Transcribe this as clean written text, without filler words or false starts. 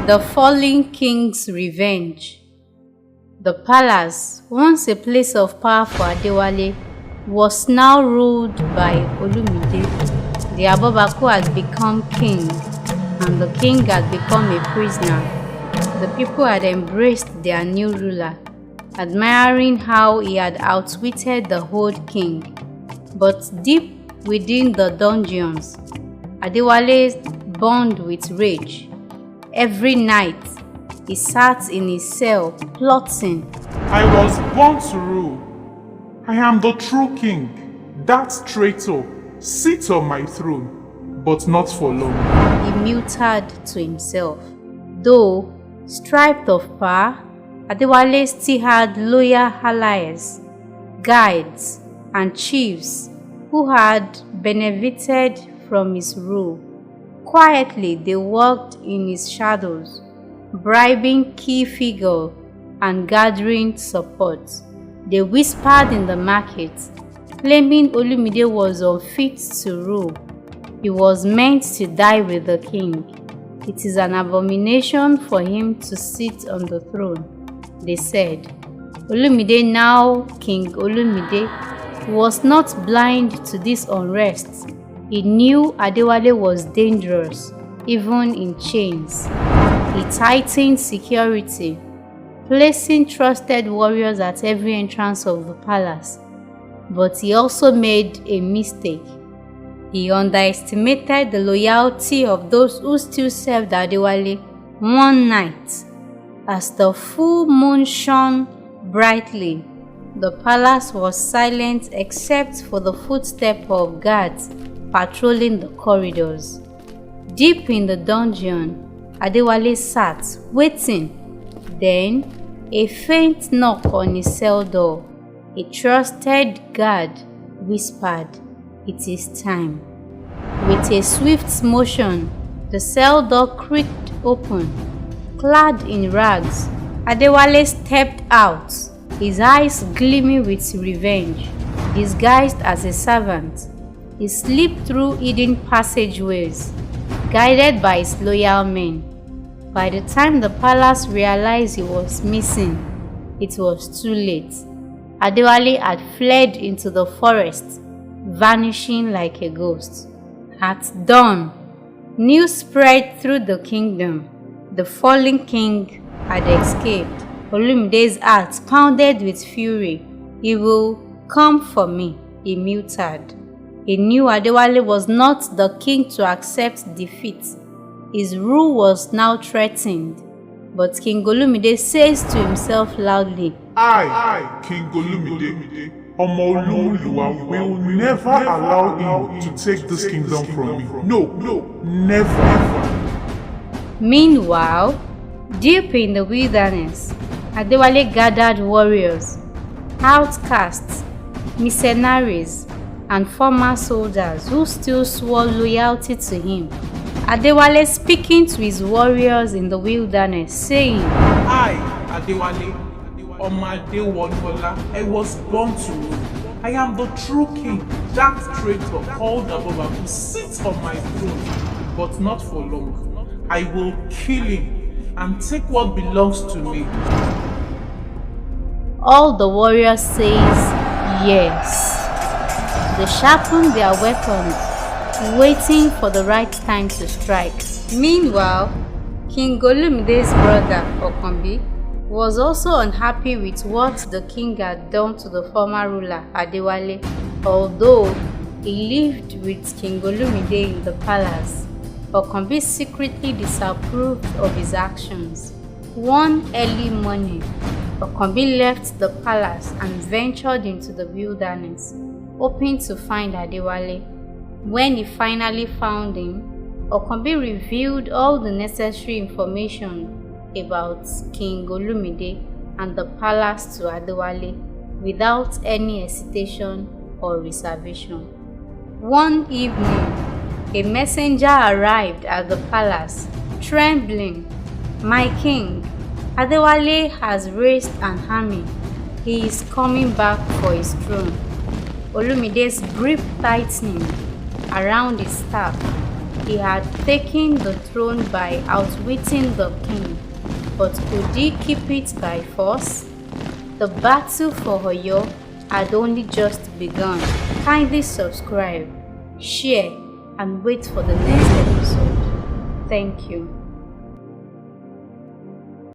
The fallen king's revenge. The palace, once a place of power for Adewale, was now ruled by Olumide. The Abobaku had become king, and the king had become a prisoner. The people had embraced their new ruler, admiring how he had outwitted the old king. But deep within the dungeons, Adewale burned with rage. Every night, he sat in his cell, plotting. I was born to rule. I am the true king. That traitor sits on my throne, but not for long. He muttered to himself. Though stripped of power, Adewale still had loyal allies, guides, and chiefs who had benefited from his rule. Quietly, they worked in his shadows, bribing key figures and gathering support. They whispered in the market, claiming Olumide was unfit to rule. He was meant to die with the king. It is an abomination for him to sit on the throne, they said. Olumide, now King Olumide, was not blind to this unrest. He knew Adewale was dangerous, even in chains. He tightened security, placing trusted warriors at every entrance of the palace. But he also made a mistake. He underestimated the loyalty of those who still served Adewale. One night, as the full moon shone brightly, the palace was silent except for the footsteps of guards patrolling the corridors. Deep in the dungeon, Adewale sat, waiting. Then, a faint knock on his cell door. A trusted guard whispered, "It is time." With a swift motion, the cell door creaked open. Clad in rags, Adewale stepped out, his eyes gleaming with revenge. Disguised as a servant, he slipped through hidden passageways, guided by his loyal men. By the time the palace realized he was missing, it was too late. Adewale had fled into the forest, vanishing like a ghost. At dawn, news spread through the kingdom. The fallen king had escaped. Olumide's heart pounded with fury. "He will come for me," he muttered. He knew Adewale was not the king to accept defeat. His rule was now threatened. But King Olumide says to himself loudly, I, King Olumide, Omoluwa, will never allow him to take this kingdom from me. No, never. Meanwhile, deep in the wilderness, Adewale gathered warriors, outcasts, mercenaries, and former soldiers who still swore loyalty to him. Adewale speaking to his warriors in the wilderness, saying, I, Adewale, Omadewonwola, I was born to rule. I am the true king. That traitor called Abobaku sits on my throne, but not for long. I will kill him and take what belongs to me. All the warriors says yes. They sharpened their weapons, waiting for the right time to strike. Meanwhile, King Olumide's brother, Okambi, was also unhappy with what the king had done to the former ruler, Adewale. Although he lived with King Olumide in the palace, Okambi secretly disapproved of his actions. One early morning, Okambi left the palace and ventured into the wilderness, hoping to find Adewale. When he finally found him, Okambi revealed all the necessary information about King Olumide and the palace to Adewale without any hesitation or reservation. One evening, a messenger arrived at the palace, trembling. "My king, Adewale has raised an army. He is coming back for his throne." Olumide's grip tightened around his staff. He had taken the throne by outwitting the king, but could he keep it by force? The battle for Oyo had only just begun. Kindly subscribe, share, and wait for the next episode. Thank you.